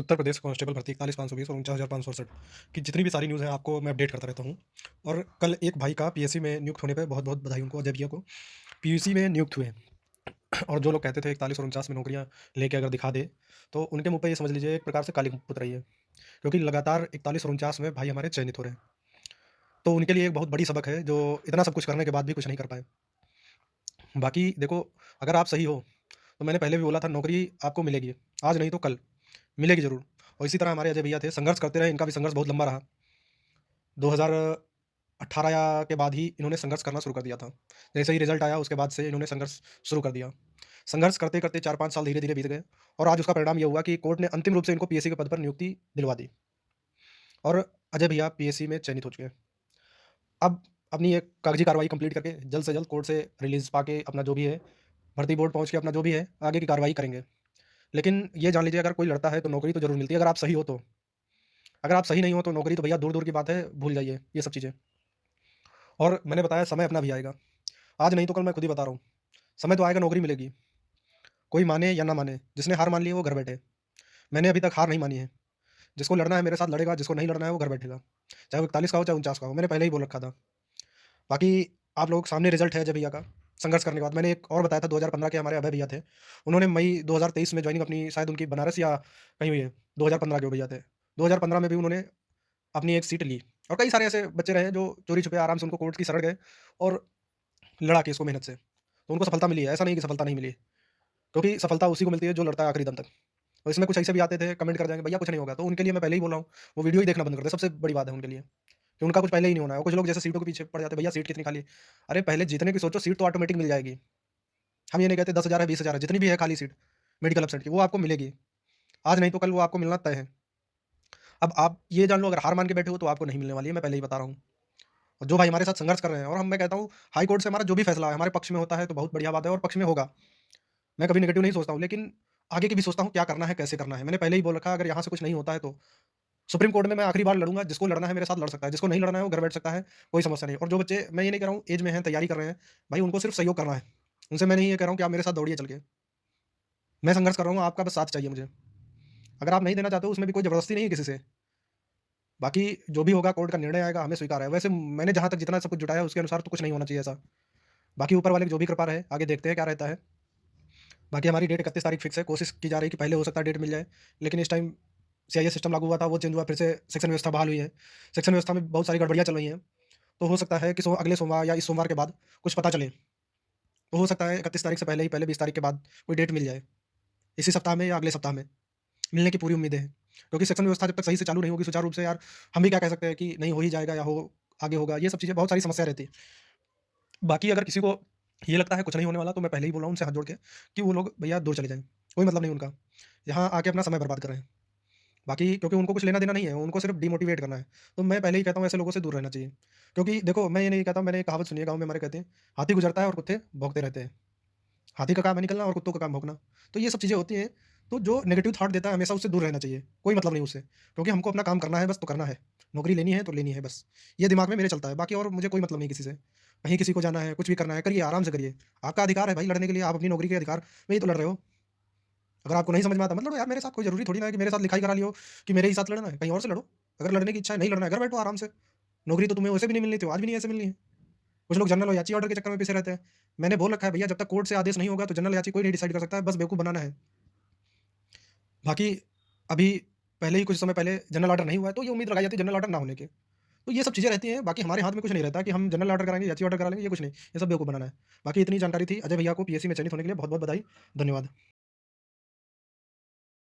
Uttar Pradesh constable भर्ती 41,520 और 49,567 की जितनी भी सारी न्यूज़ है आपको मैं अपडेट करता रहता हूँ। और कल एक भाई का पीएससी में नियुक्त होने पे बहुत-बहुत बधाई उनको, अजय भैया को। पीयूसी में नियुक्त हुए और जो लोग कहते थे 41 और 49 में नौकरियाँ लेके अगर दिखा दे, तो उनके मुँह पे ये समझ लीजिए एक प्रकार से काली पुत रही है। क्योंकि लगातार 41 और 49 में भाई हमारे चयनित हो रहे हैं। तो उनके लिए एक बहुत बड़ी सबक है, जो इतना सब कुछ करने के बाद भी कुछ नहीं कर पाए। बाकी देखो, अगर आप सही हो, तो मैंने पहले भी बोला था नौकरी आपको मिलेगी, आज नहीं तो कल, मिलेगी ज़रूर। और इसी तरह हमारे अजय भैया थे, संघर्ष करते रहे, इनका भी संघर्ष बहुत लंबा रहा। 2018 या के बाद ही इन्होंने संघर्ष करना शुरू कर दिया था। जैसे ही रिज़ल्ट आया उसके बाद से इन्होंने संघर्ष शुरू कर दिया। संघर्ष करते-करते 4-5 साल धीरे-धीरे बीत गए और आज उसका परिणाम ये हुआ कि कोर्ट ने अंतिम रूप से इनको पीएससी के पद पर नियुक्ति दिलवा दी और अजय भैया पीएससी में चयनित हो चुके हैं। अब अपनी एक कागज़ी कार्रवाई कंप्लीट करके जल्द से जल्द कोर्ट से रिलीज़ पाके अपना जो भी है, भर्ती बोर्ड पहुँच के अपना जो भी है, आगे की कार्रवाई करेंगे। लेकिन ये जान लीजिए, अगर कोई लड़ता है तो नौकरी तो ज़रूर मिलती है, अगर आप सही हो तो। अगर आप सही नहीं हो तो नौकरी तो भैया दूर-दूर की बात है, भूल जाइए ये सब चीज़ें। और मैंने बताया समय अपना भी आएगा। आज नहीं तो कल मैं खुद ही बता रहा हूँ। समय तो आएगा, नौकरी मिलेगी। कोई माने या ना माने, जिसने हार मान ली है वो घर बैठे। मैंने अभी तक हार नहीं मानी है। जिसको लड़ना है मेरे साथ लड़ेगा, जिसको नहीं लड़ना है वो घर बैठेगा। चाहे वो 41 का हो, चाहे 49 का हो, मैंने पहले ही बोल रखा था। बाकी आप लोग सामने रिज़ल्ट है अजय भैया का, संघर्ष करने के बाद। मैंने एक और बताया था, 2015 के हमारे अभय भैया थे। उन्होंने मई 2023 में जॉइनिंग अपनी, शायद उनकी बनारस या कहीं हुई है, 2015 के वो भैया थे। 2015 में भी उन्होंने अपनी एक सीट ली और कई सारे ऐसे बच्चे रहे जो चोरी-छुपे आराम से उनको कोर्ट की शरण गए और लड़ा केस को मेहनत से। तो उनको सफलता मिली है, ऐसा नहीं कि सफलता नहीं मिली। क्योंकि सफलता उसी को मिलती है जो लड़ता है आखिरी दम तक। और इसमें कुछ ऐसे भी आते थे, कमेंट कर जाएँगे, भैया कुछ नहीं होगा, तो उनके लिए मैं पहले ही बोल रहा हूँ, वो वीडियो ही देखना बंद कर दें, सबसे बड़ी बात है उनके लिए, कि उनका कुछ पहले ही नहीं होना है। और कुछ लोग जैसे सीटों के पीछे पड़ जाते हैं, भैया सीट कितनी खाली है? अरे पहले जीतने की सोचो, सीट तो ऑटोमेटिक मिल जाएगी। हम ये नहीं कहते 10,000 है, 20,000 है, जितनी भी है खाली सीट, मेडिकल अफ़सर की, वो आपको मिलेगी। आज नहीं तो कल वो आपको मिलना तय है। अब आप ये जान लो, अगर हार मान के बैठे हो तो आपको नहीं मिलने वाली है, मैं पहले ही बता रहा हूँ। और जो भाई हमारे साथ संघर्ष कर रहे हैं, और मैं कहता हूँ हाई कोर्ट से हमारा जो भी फैसला है, हमारे पक्ष में होता है तो बहुत बढ़िया बात है और पक्ष में होगा। मैं कभी नेगेटिव नहीं सोचता हूँ, लेकिन आगे की भी सोचता हूँ क्या करना है, कैसे करना है। मैंने पहले ही बोल रखा है, अगर यहाँ से कुछ नहीं होता है तो सुप्रीम कोर्ट में मैं आखिरी बार लड़ूँगा, जिसको लड़ना है मेरे साथ लड़ सकता है, जिसको नहीं लड़ना है वो घर बैठ सकता है, कोई समस्या नहीं। और जो बच्चे, मैं ये नहीं कह रहा हूँ ऐज में हैं, तैयारी कर रहे हैं, भाई उनको सिर्फ सहयोग करना है। उनसे मैं नहीं ये कह रहा हूँ कि आप मेरे साथ दौड़िए चल के। मैं संघर्ष कर रहा हूँ, आपका बस साथ चाहिए मुझे। अगर आप नहीं देना चाहते हो, उसमें भी कोई ज़बरदस्ती नहीं है किसी से। बाकी जो भी होगा कोर्ट का निर्णय आएगा, हमें स्वीकार है। वैसे मैंने जहाँ तक जितना सब कुछ जुटाया उसके अनुसार तो कुछ नहीं होना चाहिए ऐसा। बाकी ऊपर वाले की जो भी कृपा रहे, आगे देखते हैं क्या रहता है। बाकी हमारी डेट 31 तारीख फिक्स है, कोशिश की जा रही है कि पहले हो सकता है डेट मिल जाए। लेकिन इस टाइम सीआईए सिस्टम लागू हुआ था, वो चेंज हुआ, फिर से सेक्शन व्यवस्था बहाल हुई है। सेक्शन व्यवस्था में बहुत सारी गड़बड़ियाँ चल रही हैं। तो हो सकता है कि अगले सोमवार या इस सोमवार के बाद कुछ पता चले। तो हो सकता है 31 तारीख से पहले ही, पहले 20 तारीख के बाद कोई डेट मिल जाए। इसी सप्ताह में या अगले सप्ताह में, मिलने की पूरी उम्मीदें हैं। क्योंकि सेक्शन व्यवस्था जब तक सही से चालू नहीं होगी सुचारू रूप से, यार हम भी क्या कह सकते हैं कि नहीं हो ही जाएगा या हो आगे होगा, ये सब चीज़ें बहुत सारी समस्या रहती है। बाकी अगर किसी को ये लगता है कुछ नहीं होने वाला, तो मैं पहले ही बोल रहा हूँ उनसे हाथ जोड़ के कि वो लोग भैया दूर चले जाएँ, कोई मतलब नहीं उनका। यहाँ आके अपना समय बर्बाद कर रहे हैं। बाकी क्योंकि उनको कुछ लेना-देना नहीं है, उनको सिर्फ डिमोटिवेट करना है। तो मैं पहले ही कहता हूँ ऐसे लोगों से दूर रहना चाहिए। क्योंकि देखो, मैं ये नहीं कहता हूँ, मैंने एक कहावत सुनी है, गाँव में हमारे कहते हैं, हाथी गुज़रता है और कुत्ते भौंकते रहते हैं। हाथी का काम है निकलना और कुत्तों का काम भौंकना। तो ये सब चीज़ें होती हैं, तो जो नेगेटिव थॉट देता है हमेशा उससे दूर रहना चाहिए, कोई मतलब नहीं उससे। क्योंकि हमको अपना काम करना है बस, तो करना है। नौकरी लेनी है तो लेनी है बस। ये दिमाग में मेरे चलता है, बाकी और मुझे कोई मतलब नहीं किसी से। कहीं किसी को जाना है, कुछ भी करना है, करिए, आराम से करिए। आपका अधिकार है भाई लड़ने के लिए, आप अपनी नौकरी के अधिकार में ही तो लड़ रहे हो। अगर आपको नहीं समझ में आता मत लड़ो यार मेरे साथ, कोई ज़रूरी थोड़ी ना है कि मेरे साथ लिखाई करा ली हो कि मेरे ही साथ लड़ना है, कहीं और से लड़ो। अगर लड़ने की इच्छा है, नहीं लड़ना है, घर बैठो आराम से। नौकरी तो तुम्हें वैसे भी नहीं मिलनी थी, आज भी नहीं ऐसे मिलनी है। कुछ लोग जनरल और याची ऑर्डर के चक्कर में पीछे रहते हैं। मैंने बोल रखा है भैया, जब तक कोर्ट से आदेश नहीं होगा तो जनरल याची कोई नहीं डिसाइड कर सकता है, बस बेवकूफ़ बनाना है। बाकी अभी पहले ही कुछ समय पहले जनरल ऑर्डर नहीं हुआ है, तो ये उम्मीद लगाई जाती है जनरल ऑर्डर ना होने की। तो ये सब चीज़ें रहती हैं, बाकी हमारे हाथ में कुछ नहीं रहता कि हम जनरल ऑर्डर कराएँगे, याची ऑर्डर करा लेंगे, ये कुछ नहीं, ये सब बेवकूफ़ बनाना है। बाकी इतनी जानकारी थी। अजय भैया को पीएससी में चयनित होने के लिए बहुत-बहुत बधाई। धन्यवाद।